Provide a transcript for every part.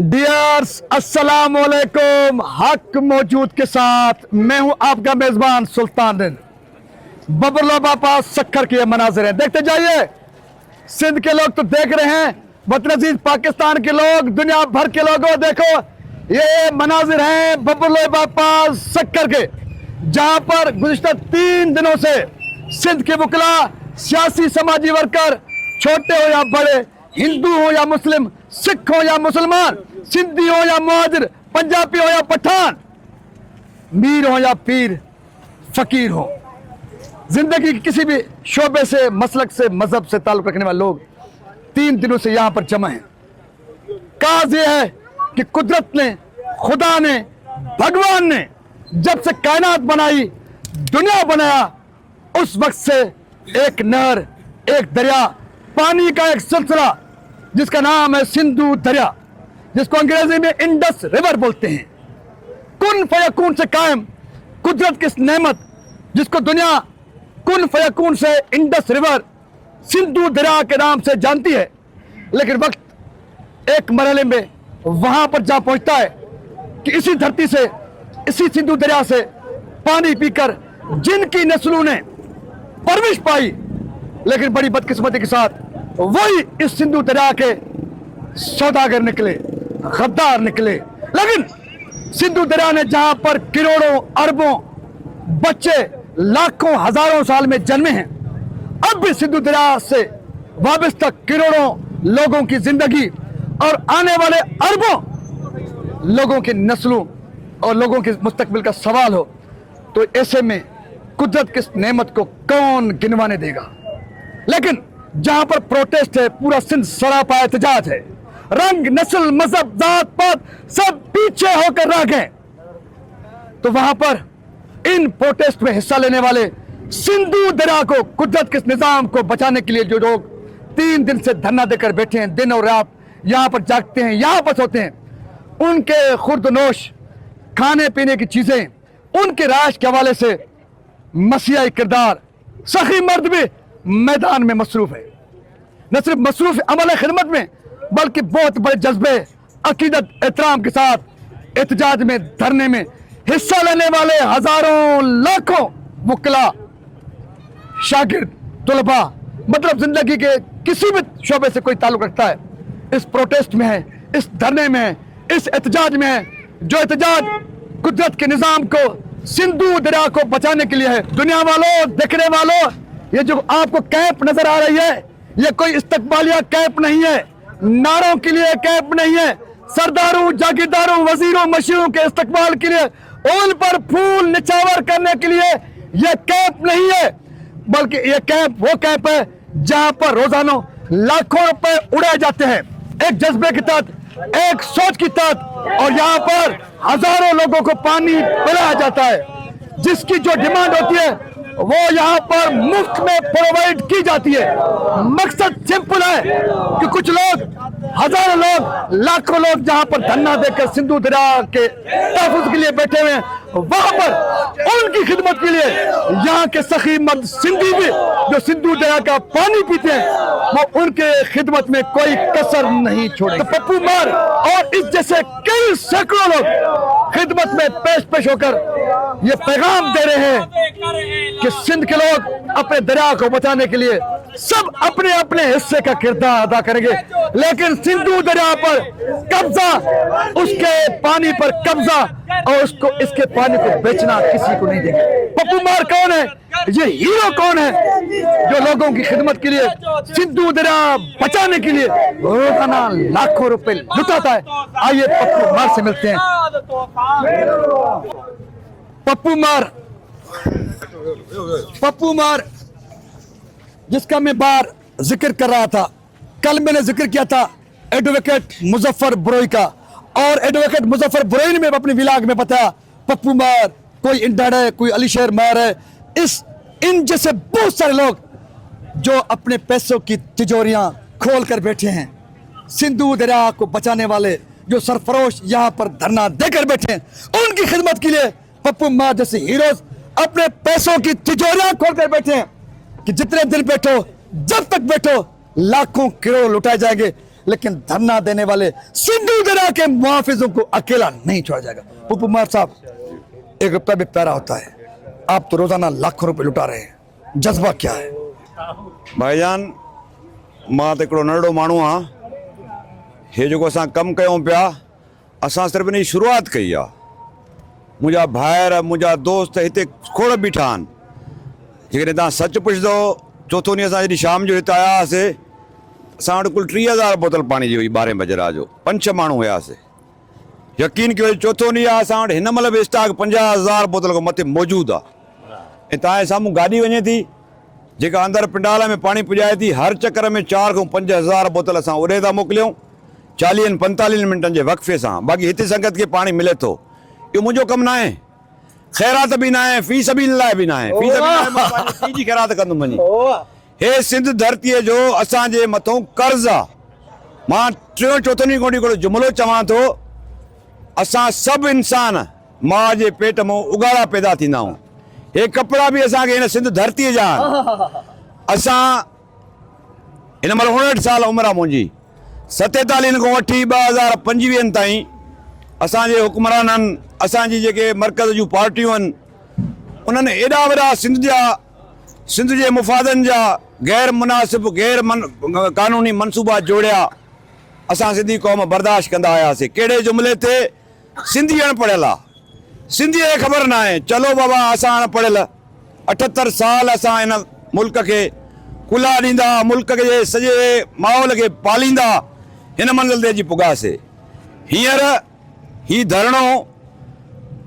Dears अस्सलाम वालेकुम। हक मौजूद के साथ मैं हूं आपका मेजबान सुल्तान दिन। बबरलो बापा सक्खर के मनाजिर हैं, देखते जाइए। सिंध के लोग तो देख रहे हैं, वतनजीज पाकिस्तान के लोग, दुनिया भर के लोगों देखो, ये मनाजिर हैं बबरलो बापा सक्खर के, जहां पर गुज़िश्ता 3 दिनों से सिंध के वकला, सियासी समाजी वर्कर, छोटे हो या बड़े, हिंदू हो या मुस्लिम, सिख हो या मुसलमान, सिंधी हो या मुहाजिर, पंजाबी हो या पठान, मीर हो या पीर, फकीर हो, जिंदगी के किसी भी शोबे से, मसलक से, मजहब से ताल्लुक रखने वाले लोग 3 दिनों से यहां पर जमा हैं। काज यह है कि कुदरत ने, खुदा ने, भगवान ने जब से कायनात बनाई, दुनिया बनाया, उस वक्त से एक नहर, एक दरिया, पानी का एक सिलसिला जिसका नाम है सिंधु दरिया, जिसको अंग्रेजी में इंडस रिवर बोलते हैं, कुन फयकून से कायम कुदरत की नेमत, जिसको दुनिया कुन फयकून से इंडस रिवर, सिंधु दरिया के नाम से जानती है। लेकिन वक्त एक मरहले में वहां पर जा पहुंचता है कि इसी धरती से, इसी सिंधु दरिया से पानी पीकर जिनकी नस्लों ने परवरिश पाई, लेकिन बड़ी बदकिस्मती के साथ वही इस सिंधु दरिया के सौदागर निकले, गद्दार निकले। लेकिन सिंधु दरिया ने जहां पर करोड़ों अरबों बच्चे लाखों हजारों साल में जन्मे हैं, अब भी सिंधु दरिया से वाबस्ता करोड़ों लोगों की जिंदगी और आने वाले अरबों लोगों की नस्लों और लोगों के मुस्तकबिल का सवाल हो, तो ऐसे में कुदरत की नेमत को कौन गिनवाने देगा। लेकिन जहां पर प्रोटेस्ट है, पूरा सिंध सरापा एहतजाज है, रंग, नस्ल, मजहब, जात पात सब पीछे होकर रह गए, तो वहां पर इन प्रोटेस्ट में हिस्सा लेने वाले सिंधु दरिया को, कुदरत के निजाम को बचाने के लिए जो लोग 3 दिन से धरना देकर बैठे हैं, दिन और रात यहां पर जागते हैं, यहां पर सोते हैं, उनके खुर्दनोश खाने पीने की चीजें, उनके राज के हवाले से मसीहाई किरदार सखी मर्द भी मैदान में मसरूफ है। न सिर्फ मसरूफ अमल खिदमत में, बल्कि बहुत बड़े जज्बे, अकीदत, एहतराम के साथ एहतजाज में, धरने में हिस्सा लेने वाले हजारों लाखों वकला, शागिर्द, तुलबा, मतलब जिंदगी के किसी भी शोबे से कोई ताल्लुक रखता है, इस प्रोटेस्ट में है, इस धरने में है, इस एहतजाज में है, जो एहतजाज कुदरत के निजाम को, सिंधु दरिया को बचाने के लिए है। दुनिया वालों, देखने वालों, ये जो आपको कैंप नजर आ रही है, ये कोई इस्तकबालिया कैंप नहीं है, नारों के लिए कैंप नहीं है, सरदारों, जागीरदारों, वजीरों, मशीरों के इस्तकबाल के लिए, उन पर फूल निछावर करने के लिए ये कैंप नहीं है, बल्कि ये कैंप वो कैंप है जहां पर रोजाना लाखों रुपए उड़ाए जाते हैं, एक जज्बे के तहत, एक सोच की तहत, और यहाँ पर हजारों लोगों को पानी पिलाया जाता है, जिसकी जो डिमांड होती है वो यहाँ पर मुफ्त में प्रोवाइड की जाती है। मकसद सिंपल है कि कुछ लोग, हजारों लोग, लाखों लोग जहाँ पर धरना देकर सिंधु दरिया के तहफ़्फ़ुज़ के लिए बैठे हुए हैं, वहां पर उनकी खिदमत के लिए यहाँ के सखी मर्द सिंधी भी जो सिंधु दरिया का पानी पीते हैं, वो उनके खिदमत में कोई कसर नहीं छोड़े। तो पप्पू मार और इस जैसे कई सैकड़ों लोग खिदमत में पेश होकर ये पैगाम दे रहे हैं कि सिंध के लोग अपने दरिया को बचाने के लिए सब अपने अपने हिस्से का किरदार अदा करेंगे, लेकिन सिंधु दरिया पर कब्जा, उसके पानी पर कब्जा और उसको, इसके पानी को बेचना किसी को नहीं देंगे। पप्पू मार कौन है? ये हीरो कौन है जो लोगों की खिदमत के लिए, सिंधु दरिया बचाने के लिए रोजाना लाखों रुपए लुटाता है। आइए पप्पू मार से मिलते हैं। पप्पू मार जिसका मैं बार जिक्र कर रहा था, कल मैंने जिक्र किया था एडवोकेट मुजफ्फर बुरोई का, और एडवोकेट मुजफ्फर बुरोई ने अपनी विलाग में बताया पप्पू मार कोई इंडर है, कोई अलीशेर मार है। इन जैसे बहुत सारे लोग जो अपने पैसों की तिजोरियां खोल कर बैठे हैं, सिंधु दरिया को बचाने वाले जो सरफरोश यहाँ पर धरना देकर बैठे हैं, उनकी खिदमत के लिए पप्पू मार जैसे हीरोज अपने पैसों की तिजोरियां खोल कर बैठे हैं कि जितने दिन बैठो, जब तक बैठो, लाखों करोड़ लुटाए जाएंगे, लेकिन धरना देने वाले सिंधु दरिया के मुहाफिजों को अकेला नहीं छोड़ा जाएगा। पप्पू कुमार साहब, 1 रुपया भी प्यारा होता है, आप तो रोजाना लाखों रुपए लुटा रहे हैं, जज्बा क्या है? भाईजान, मां त हिकिड़ो नंढड़ो माण्हू आहियां। हे जेको असां कमु कयूं पिया, असां सिर्फ़ु इन जी शुरूआति कई आहे। मुंहिंजा भाइर, मुंहिंजा दोस्त हिते खोड़ बीठा आहिनि। जेकॾहिं तव्हां सचु पुछंदो, चोथों ॾींहुं असां जॾहिं शाम जो हिते आया हुआसीं, असां वटि कुल 30,000 बोतल पाणी जी हुई 12 बजे राति जो। 5-6 माण्हू हुयासीं। यकीन कयो, चोथों ॾींहुं आहे, असां वटि हिन महिल बि स्टॉक 50,000 बोतल खां मथे मौजूदु आहे। ऐं तव्हांजे साम्हूं गाॾी वञे थी जेका अंदरि पिंडाला में पाणी पुॼाए थी। हर चकर में 4 खां 5,000 बोतल असां उॾे था मोकिलियूं 40-45 मिंटनि जे वक़्फ़े सां। बाक़ी हिते संगत खे पाणी मिले थो। इहो मुंहिंजो कमु न आहे, ख़ैरात बि न आहे, फी सबील लाइ बि न आहे। फी सबील लाइ मां पंहिंजी फी जी ख़ैरात कंदुमि वञी। हे सिंध धरतीअ जो असांजे मथां कर्ज़ आहे। मां 3-4 ॾींहं खां हिकिड़ो जुमिलो चवां थो, असां सभु इंसान माउ जे पेट मां उगाड़ा पैदा थींदा आहियूं। हे कपिड़ा बि असांखे हिन सिंध धरतीअ जा आहिनि। असां हिन महिल 59 साल उमिरि आहे मुंहिंजी। 47 खां वठी 2025 ताईं असांजे हुक्मराननि, असांजी जेके मर्कज़ जूं पार्टियूं आहिनि, उन्हनि एॾा वॾा सिंध जे मुफ़ादनि जा गैर मुनासिब क़ानूनी मनसूबा जोड़िया। असां सिंधी क़ौम बर्दाश्त कंदा आयासीं। कहिड़े जुमिले ते? सिंधी अणपढ़ियल आहे, सिंधीअ खे ख़बर न आहे। चलो बाबा, असां अणपढ़ियल 78 साल असां हिन मुल्क खे कुला ॾींदा, मुल्क जे सॼे माहौल खे पालींदा, हिन मंज़िल ते अची पुॻासीं। हींअर ही धरणो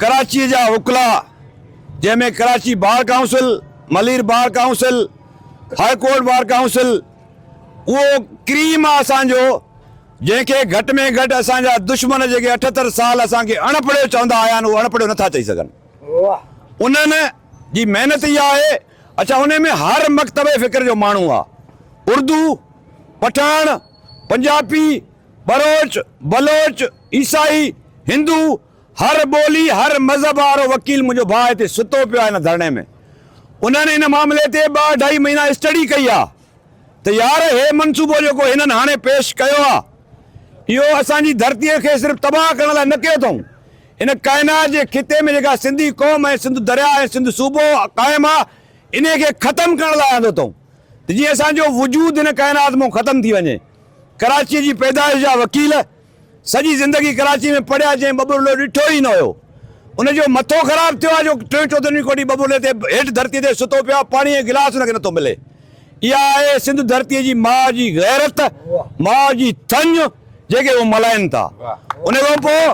कराचीअ जा वकिला, जंहिंमें Karachi bar council, Malir bar council, high court bar council, उहो क्रीम आहे असांजो, जंहिंखे घटि में घटि असांजा दुश्मन जेके 78 साल असांखे अणपढ़ियो चवंदा आया आहिनि, उहे अणपढ़ियो नथा चई सघनि। उन्हनि जी महिनत इहा आहे। अच्छा, उन में हर मकतबे फ़िक्र जो माण्हू आहे। उर्दू, पठान, पंजाबी, बलोच, ईसाई, हिंदू, हर ॿोली, हर मज़हब वारो वकील मुंहिंजो भाउ हिते सुतो पियो आहे हिन धरणे में। उन्हनि हिन मामले ते 2-2.5 महीना स्टडी कई आहे त यार हे मनसूबो जेको हिननि हाणे पेश कयो आहे, इहो असांजी धरतीअ खे सिर्फ़ु तबाह करण लाइ न कयो अथऊं। हिन काइनात जे खिते में जेका सिंधी क़ौम ऐं सिंध दरिया ऐं सिंध सूबो क़ाइमु आहे, इन खे ख़तमु करण लाइ आंदो अथऊं त जीअं असांजो वजूद हिन काइनात मां ख़तमु थी वञे। कराचीअ जी पैदाइश जा वकील सॼी ज़िंदगी कराची में पढ़िया, जंहिं बबुलो ॾिठो ई न हुयो, उनजो मथो ख़राबु थियो आहे जो 3-4 ॾींहं कोठी बबुले ते हेठि धरतीअ ते सुतो पियो आहे, पाणीअ जो गिलास हुनखे नथो मिले। इहा आहे सिंध धरतीअ जी माउ जी गैरत, माउ जी थञ, जेके उहे मल्हाइनि था। उन खां पोइ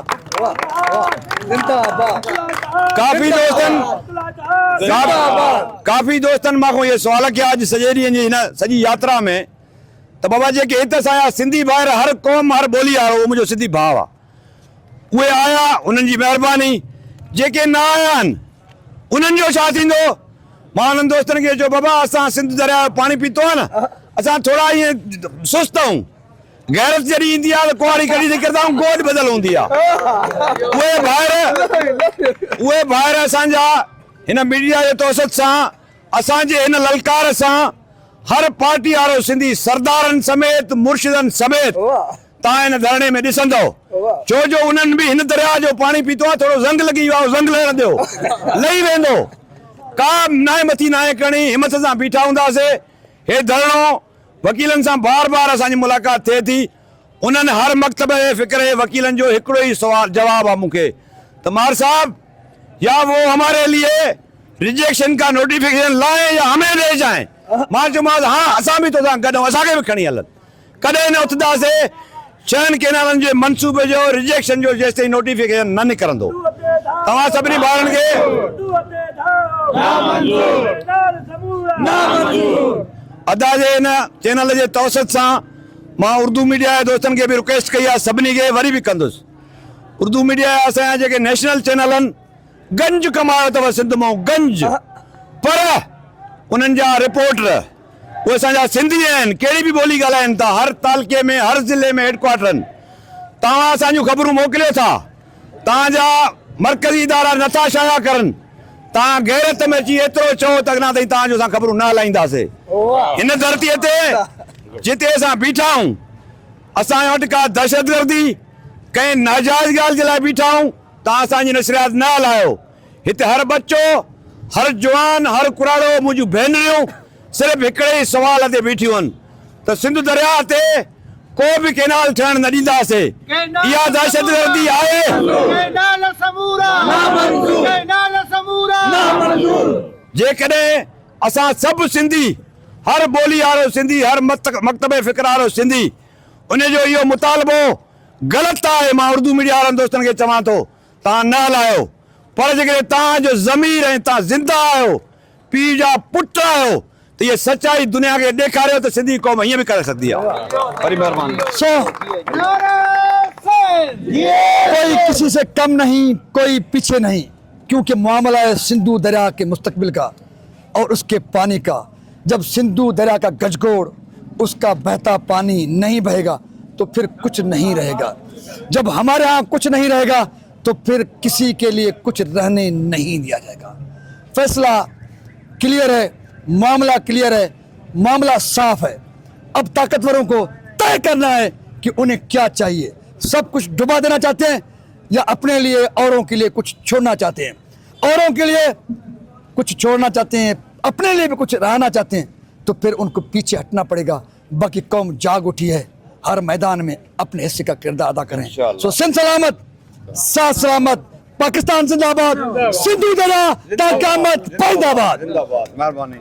काफ़ी दोस्तनि मां इहे सुवाल कया अॼु सॼे ॾींहं जी हिन सॼी यात्रा में, त बाबा जेके हिते असांजा सिंधी भाइर, हर क़ौम हर ॿोली वारो, उहो मुंहिंजो सिंधी भाउ आहे, उहे आया, उन्हनि जी महिरबानी। जेके न आया आहिनि उन्हनि जो छा थींदो? मां उन्हनि दोस्तनि खे चयो, बाबा असां सिंध दरिया जो पाणी पीतो आहे न, असां थोरा ईअं सुस्त आहियूं। गैरत जॾहिं ईंदी आहे त कुंवारी कढी निकिरंदा आहियूं, गोॾ बदल हूंदी आहे। उहे भाइर असांजा हिन मीडिया जे तौसत सां, असांजे हिन ललकार सां, हर पार्टी वारो सिंधी सरदारनि समेत, मुर्शिदनि समेत तव्हां हिन धरणे में ॾिसंदो, छो जो उन्हनि बि हिन दरिया जो पाणी पीतो आहे। थोरो ज़ंग लॻी वियो आहे, ज़ंग लहण ॾियो, लही वेंदो। का नाए मथी नाहे करणी, हिमत सां बीठा हूंदासीं। हे धरणो वकीलनि सां बार असांजी मुलाक़ात थिए थी। उन्हनि हर मकतब जे फ़िक्र वकीलनि जो हिकिड़ो ई सवाल जवाबु आहे मूंखे, त मार साहब, या वो हमारे लिए रिजेक्शन का नोटिफिकेशन लाएं या हमें ले जाएं। मां चयोमांसि, हाँ, असां बि तोसां गॾु, असांखे बि खणी हलनि। कॾहिं न उथंदासीं 6 केनालनि जे मनसूबे जो रिजेक्शन जो जेसि ताईं नोटिफिकेशन न निकिरंदो। तव्हां सभिनी ॿारनि खे अदा जे हिन चैनल जे तौसत सां मां उर्दू मीडिया जे दोस्तनि खे बि रिक्वेस्ट कई आहे, सभिनी खे वरी बि कंदुसि। उर्दू मीडिया जा असांजा जेके नेशनल चैनल आहिनि, गंज कमायो अथव सिंध मां, गंज, पर उन्हनि जा रिपोर्टर उहे असांजा सिंधी आहिनि, कहिड़ी बि ॿोली ॻाल्हाइनि था, हर तालुके में, हर ज़िले में हेडक्वार्टरनि। तव्हां असांजूं ख़बरूं मोकिलियो था, तव्हांजा मर्कज़ी इदारा नथा शाया करनि, तव्हां गैरत में अची एतिरो चओ त अॻियां ताईं तव्हांजो असां ख़बरूं न हलाईंदासीं। हिन धरतीअ ते जिते असां बीठा आहियूं, असांजे वटि का दहशतगर्दी कंहिं नाजाइज़ ॻाल्हि जे लाइ बीठा आहियूं, तव्हां असांजी नशरियात न हलायो। हिते हर बच्चो, हर जवान, हर कुराड़ो, मुंहिंजूं भेनरियूं सिर्फ़ु हिकिड़े ई सुवाल ते बीठियूं आहिनि त सिंध दरिया ते को बि केनाल ठहण न ॾींदासीं। इहा दहशतगर्दी आहे। जेकॾहिं असां सभु सिंधी, हर ॿोली वारो सिंधी, हर मकतब फ़िक्र वारो सिंधी उनजो इहो मुतालबो ग़लति आहे, मां उर्दू मीडिया वारनि दोस्तनि खे चवां थो, तव्हां न हलायो। पर जेकॾहिं तव्हांजो ज़मीर ऐं तव्हां ज़िंदा आहियो, पीउ जा पुट आहियो, तो ये सच्चाई दुनिया के ॾेखारियो तो सिंधी क़ौम हीअं भी करे सकती है। बड़ी मेहरबानी। सो कोई किसी से कम नहीं, कोई पीछे नहीं, क्योंकि मामला है सिंधु दरिया के मुस्तकबिल का और उसके पानी का। जब सिंधु दरिया का गजगोड़, उसका बहता पानी नहीं बहेगा तो फिर कुछ नहीं रहेगा। जब हमारे यहाँ कुछ नहीं रहेगा तो फिर किसी के लिए कुछ रहने नहीं दिया जाएगा। फैसला क्लियर है, मामला क्लियर है, मामला साफ है। अब ताकतवरों को तय करना है कि उन्हें क्या चाहिए। सब कुछ डुबा देना चाहते हैं या अपने लिए औरों के लिए कुछ छोड़ना चाहते हैं। औरों के लिए कुछ छोड़ना चाहते हैं, अपने लिए भी कुछ रहना चाहते हैं, तो फिर उनको पीछे हटना पड़ेगा। बाकी कौम जाग उठी है, हर मैदान में अपने हिस्से का किरदार अदा करें। सो सिंध सलामत, साथ सलामत, पाकिस्तान जिंदाबाद, सिंधु दरिया ता क़यामत जिंदाबाद। मेहरबानी।